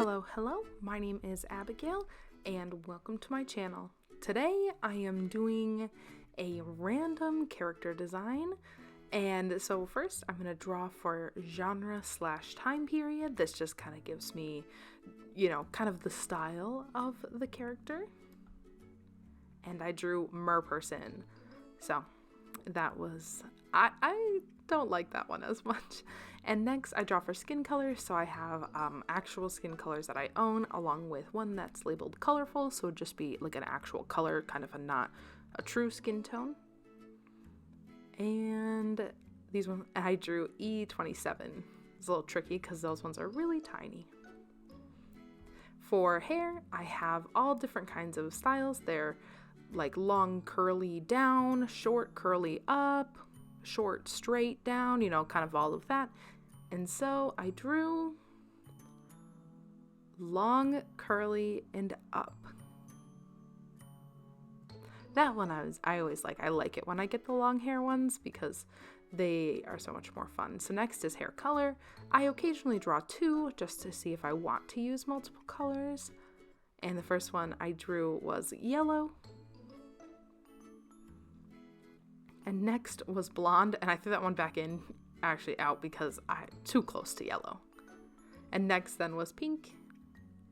Hello, my name is Abigail and welcome to my channel. Today I am doing a random character design, and so first I'm going to draw for genre/time period. This just kind of gives me, kind of the style of the character. And I drew merperson, so that was, I don't like that one as much. And next I draw for skin colors, so I have actual skin colors that I own along with one that's labeled colorful, so it'd just be like an actual color, kind of not a true skin tone. And these ones I drew E27. It's a little tricky because those ones are really tiny. For hair, I have all different kinds of styles. They're like long curly down, short curly up, short straight down, kind of all of that. And so I drew long curly and up. That one I always like. I like it when I get the long hair ones because they are so much more fun. So next is hair color. I occasionally draw two just to see if I want to use multiple colors. And the first one I drew was yellow. And next was blonde, and I threw that one back in, actually out, because I'm too close to yellow. And next then was pink.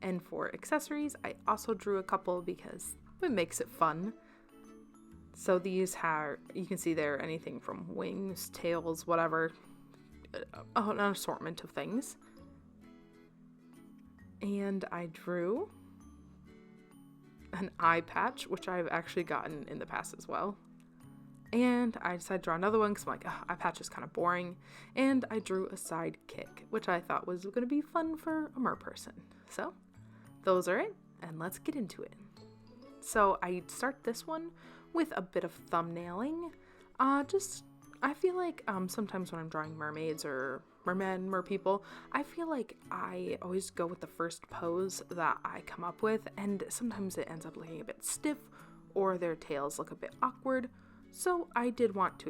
And for accessories, I also drew a couple because it makes it fun. So these have, you can see there, anything from wings, tails, whatever, an assortment of things. And I drew an eye patch, which I've actually gotten in the past as well. And I decided to draw another one because I'm like, eye patch is kind of boring. And I drew a sidekick, which I thought was going to be fun for a merperson. So those are it, and let's get into it. So I start this one with a bit of thumbnailing. I feel like sometimes when I'm drawing mermaids or mermen, merpeople, I feel like I always go with the first pose that I come up with, and sometimes it ends up looking a bit stiff or their tails look a bit awkward. So I did want to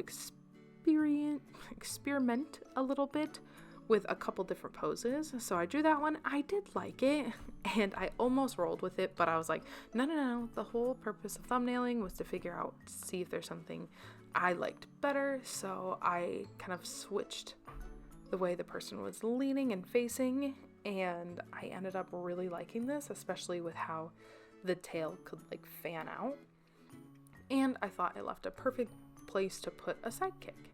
experiment a little bit with a couple different poses. So I drew that one. I did like it, and I almost rolled with it, but I was like, no. The whole purpose of thumbnailing was to figure out, see if there's something I liked better. So I kind of switched the way the person was leaning and facing, and I ended up really liking this, especially with how the tail could like fan out. And I thought it left a perfect place to put a sidekick.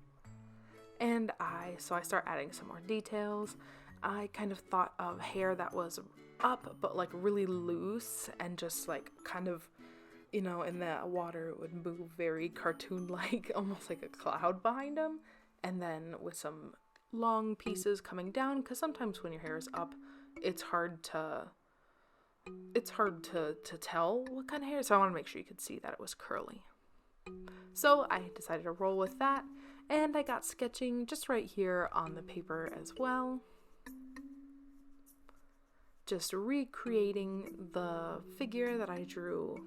And so I start adding some more details. I kind of thought of hair that was up, but like really loose and just like kind of, in the water it would move very cartoon-like, almost like a cloud behind them. And then with some long pieces coming down, because sometimes when your hair is up, it's hard to tell what kind of hair, so I want to make sure you could see that it was curly. So I decided to roll with that, and I got sketching just right here on the paper as well. Just recreating the figure that I drew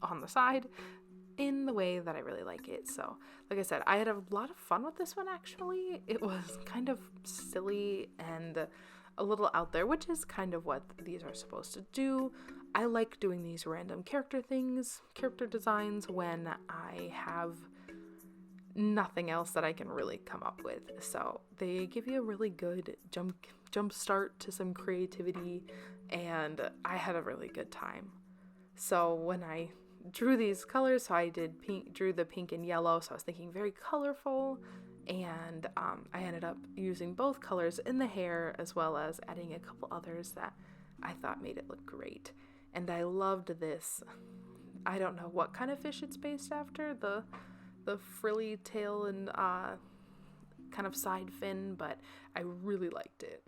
on the side in the way that I really like it. So like I said, I had a lot of fun with this one actually. It was kind of silly and a little out there, which is kind of what these are supposed to do. I like doing these random character designs, when I have nothing else that I can really come up with. So they give you a really good jump start to some creativity, and I had a really good time. So when I drew these colors, so I drew the pink and yellow, so I was thinking very colorful. And I ended up using both colors in the hair, as well as adding a couple others that I thought made it look great. And I loved this. I don't know what kind of fish it's based after, the frilly tail and kind of side fin, but I really liked it.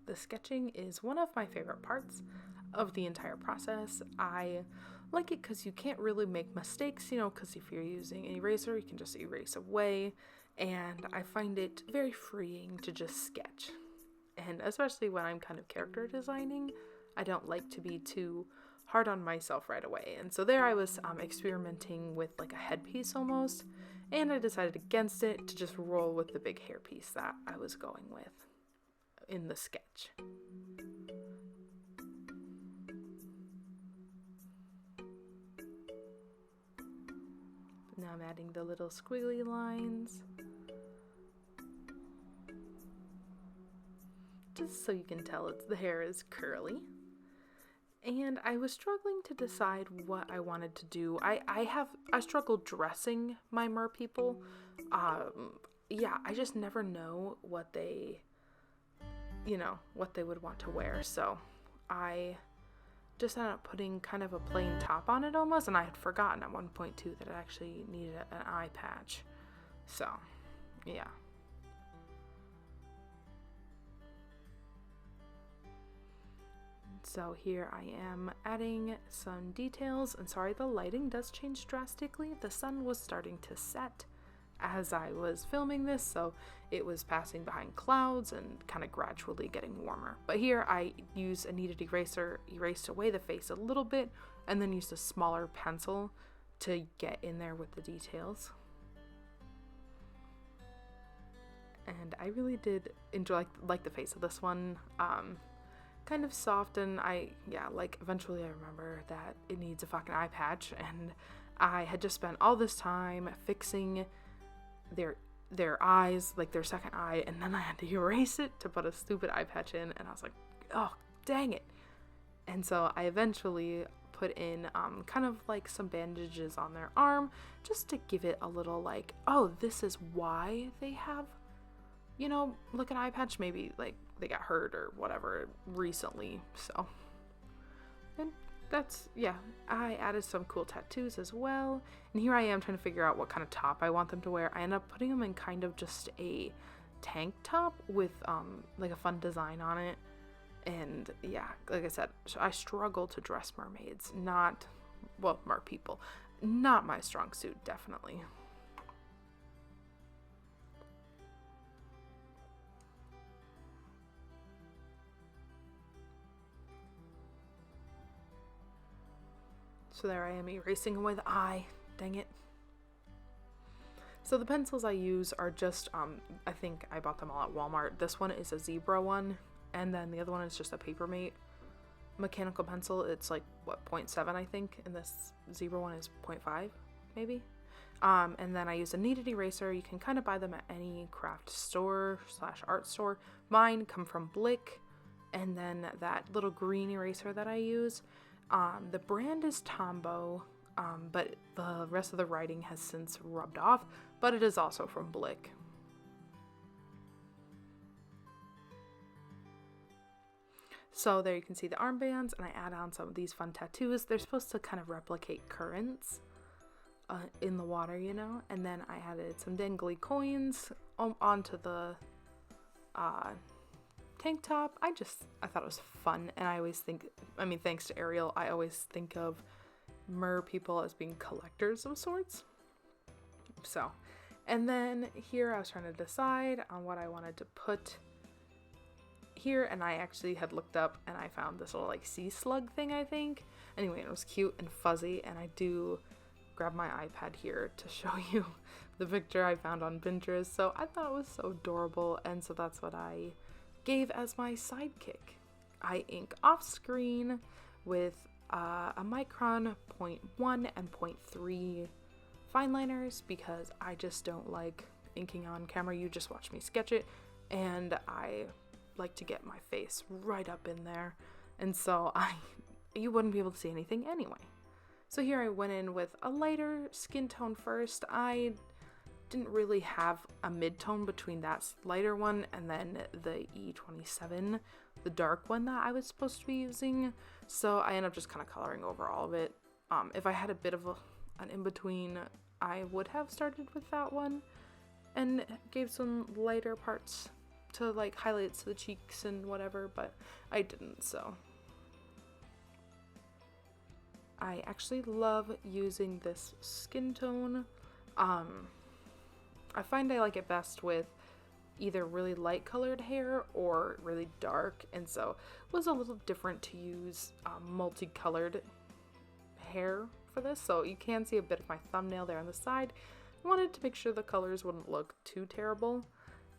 The sketching is one of my favorite parts of the entire process. I like it because you can't really make mistakes, because if you're using an eraser, you can just erase away, and I find it very freeing to just sketch. And especially when I'm kind of character designing, I don't like to be too hard on myself right away. And so there I was experimenting with like a headpiece almost, and I decided against it to just roll with the big hairpiece that I was going with in the sketch. Now I'm adding the little squiggly lines, just so you can tell the hair is curly. And I was struggling to decide what I wanted to do. I struggled dressing my mer people. Yeah, I just never know what they would want to wear. So I just ended up putting kind of a plain top on it almost. And I had forgotten at one point too that it actually needed an eye patch. So, yeah. So here I am adding some details, and sorry, the lighting does change drastically. The sun was starting to set as I was filming this, so it was passing behind clouds and kind of gradually getting warmer. But here I used a kneaded eraser, erased away the face a little bit, and then used a smaller pencil to get in there with the details. And I really did enjoy like the face of this one. Kind of soft, and eventually I remember that it needs a fucking eye patch, and I had just spent all this time fixing their eyes, like their second eye, and then I had to erase it to put a stupid eye patch in, and I was like, oh, dang it. And so I eventually put in kind of like some bandages on their arm, just to give it a little like, oh, this is why they have, like an eye patch. Maybe like they got hurt or whatever recently. So, and that's, yeah, I added some cool tattoos as well. And here I am trying to figure out what kind of top I want them to wear. I end up putting them in kind of just a tank top with like a fun design on it. And yeah, like I said, I struggle to dress mermaids, mer people. Not my strong suit, definitely. So there I am erasing away the eye. Dang it. So the pencils I use are just, I think I bought them all at Walmart. This one is a zebra one, and then the other one is just a Papermate mechanical pencil. It's like, 0.7 I think, and this zebra one is 0.5 maybe. And then I use a kneaded eraser. You can kind of buy them at any craft store / art store. Mine come from Blick, and then that little green eraser that I use, the brand is Tombow, but the rest of the writing has since rubbed off, but it is also from Blick. So there you can see the armbands, and I add on some of these fun tattoos. They're supposed to kind of replicate currents in the water, and then I added some dangly coins onto the tank top. I thought it was fun, and I always think, thanks to Ariel, I always think of mer people as being collectors of sorts. So, and then here I was trying to decide on what I wanted to put here, and I actually had looked up and I found this little like sea slug thing, I think. Anyway, it was cute and fuzzy, and I do grab my iPad here to show you the picture I found on Pinterest. So I thought it was so adorable, and so that's what I gave as my sidekick. I ink off screen with a Micron 0.1 and 0.3 Fineliners, because I just don't like inking on camera. You just watch me sketch it, and I like to get my face right up in there, and so you wouldn't be able to see anything anyway. So here I went in with a lighter skin tone first. I didn't really have a mid-tone between that lighter one and then the E27, the dark one that I was supposed to be using. So I ended up just kind of coloring over all of it. If I had a bit of an in-between, I would have started with that one and gave some lighter parts to like highlights to the cheeks and whatever, but I didn't. So I actually love using this skin tone. I find I like it best with either really light colored hair or really dark, and so it was a little different to use multicolored hair for this, so you can see a bit of my thumbnail there on the side. I wanted to make sure the colors wouldn't look too terrible,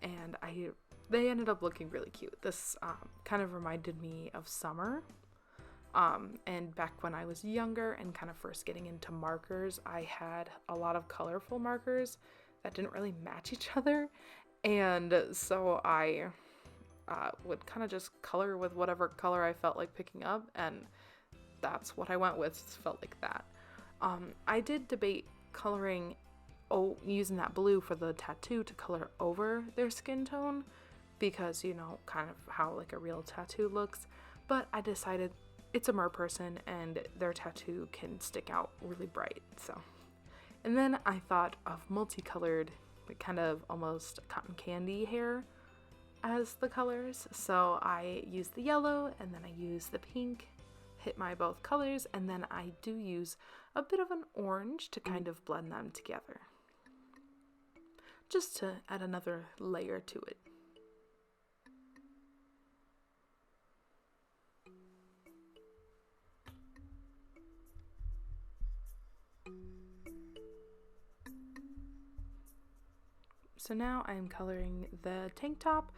and they ended up looking really cute. This kind of reminded me of summer. And back when I was younger and kind of first getting into markers, I had a lot of colorful markers that didn't really match each other. And so I would kind of just color with whatever color I felt like picking up. And that's what I went with, felt like that. I did debate coloring, using that blue for the tattoo to color over their skin tone. Because, you know, kind of how like a real tattoo looks. But I decided it's a mer person and their tattoo can stick out really bright, so. And then I thought of multicolored, like kind of almost cotton candy hair as the colors. So I used the yellow and then I used the pink, hit my both colors, and then I do use a bit of an orange to kind of blend them together. Just to add another layer to it. So now I'm coloring the tank top.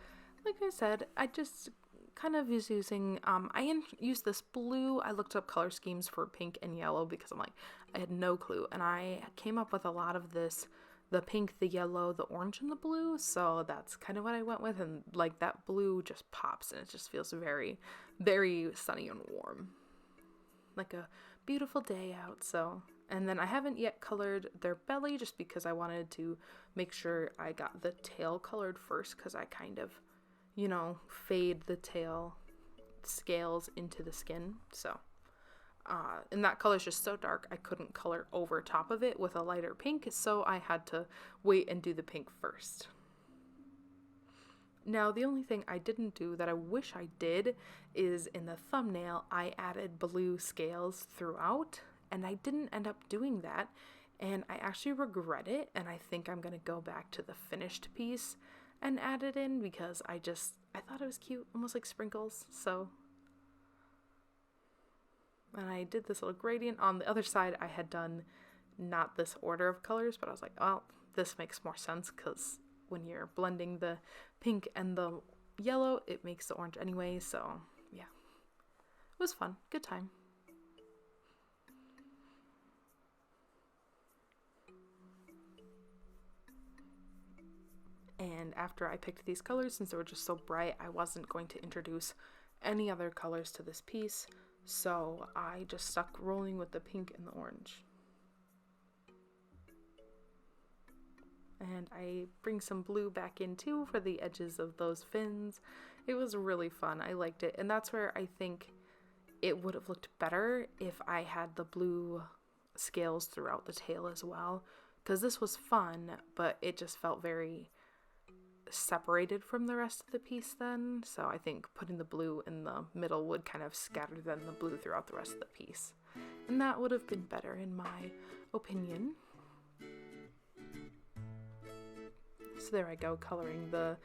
Like I said, I just kind of was using, I used this blue. I looked up color schemes for pink and yellow because I'm like, I had no clue. And I came up with a lot of this, the pink, the yellow, the orange, and the blue. So that's kind of what I went with. And like that blue just pops and it just feels very, very sunny and warm. Like a beautiful day out, so. And then I haven't yet colored their belly just because I wanted to make sure I got the tail colored first because I kind of, you know, fade the tail scales into the skin. So, and that color is just so dark I couldn't color over top of it with a lighter pink, so I had to wait and do the pink first. Now, the only thing I didn't do that I wish I did is in the thumbnail, I added blue scales throughout, and I didn't end up doing that, and I actually regret it, and I think I'm going to go back to the finished piece and add it in because I thought it was cute, almost like sprinkles, so. And I did this little gradient. On the other side, I had done not this order of colors, but I was like, well, this makes more sense because when you're blending the pink and the yellow, it makes the orange anyway, so yeah. It was fun. Good time. And after I picked these colors, since they were just so bright, I wasn't going to introduce any other colors to this piece, so I just stuck rolling with the pink and the orange. And I bring some blue back in too for the edges of those fins. It was really fun. I liked it. And that's where I think it would have looked better if I had the blue scales throughout the tail as well. Because this was fun, but it just felt very separated from the rest of the piece then. So I think putting the blue in the middle would kind of scatter then the blue throughout the rest of the piece. And that would have been better in my opinion. So there I go, coloring the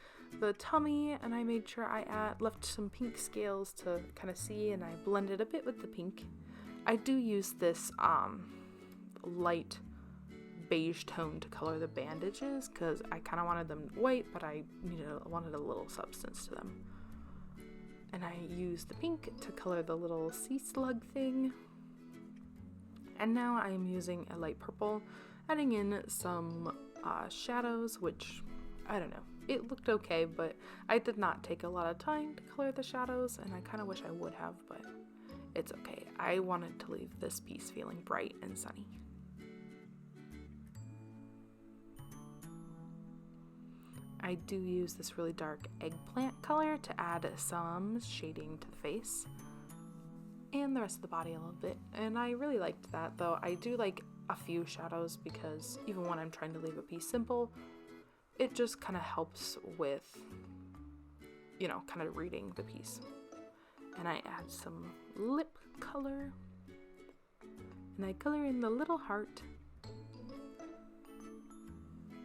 tummy, and I made sure I left some pink scales to kind of see, and I blended a bit with the pink. I do use this light beige tone to color the bandages because I kind of wanted them white, but I wanted a little substance to them. And I used the pink to color the little sea slug thing. And now I am using a light purple, adding in some shadows, which I don't know, it looked okay, but I did not take a lot of time to color the shadows, and I kind of wish I would have, but it's okay. I wanted to leave this piece feeling bright and sunny. I do use this really dark eggplant color to add some shading to the face and the rest of the body a little bit, and I really liked that, though I do like a few shadows because even when I'm trying to leave a piece simple, it just kind of helps with, kind of reading the piece. And I add some lip color, and I color in the little heart,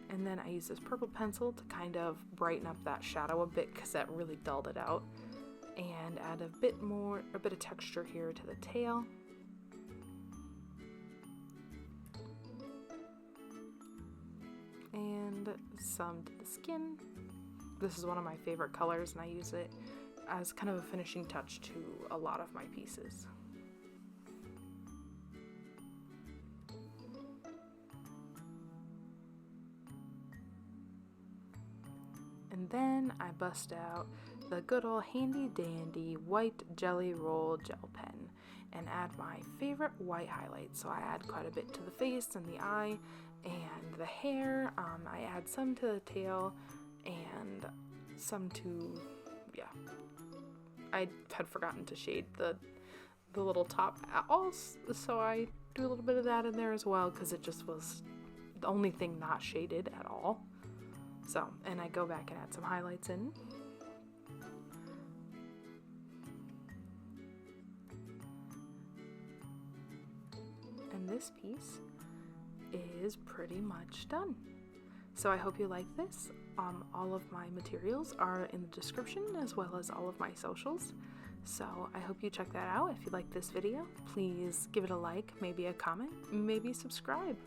and then I use this purple pencil to kind of brighten up that shadow a bit because that really dulled it out, and add a bit of texture here to the tail. and some to the skin. This is one of my favorite colors, and I use it as kind of a finishing touch to a lot of my pieces. And then I bust out the good old handy dandy white jelly roll gel pen and add my favorite white highlights. So I add quite a bit to the face and the eye and the hair. I add some to the tail and some to, yeah. I had forgotten to shade the little top at all, so I do a little bit of that in there as well because it just was the only thing not shaded at all. So, and I go back and add some highlights in. And this piece is pretty much done. So I hope you like this. All of my materials are in the description as well as all of my socials. So I hope you check that out. If you like this video, please give it a like, maybe a comment, maybe subscribe.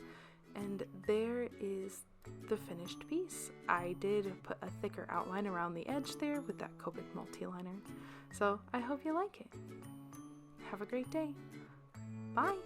And there is the finished piece. I did put a thicker outline around the edge there with that Copic multiliner. So I hope you like it. Have a great day. Bye.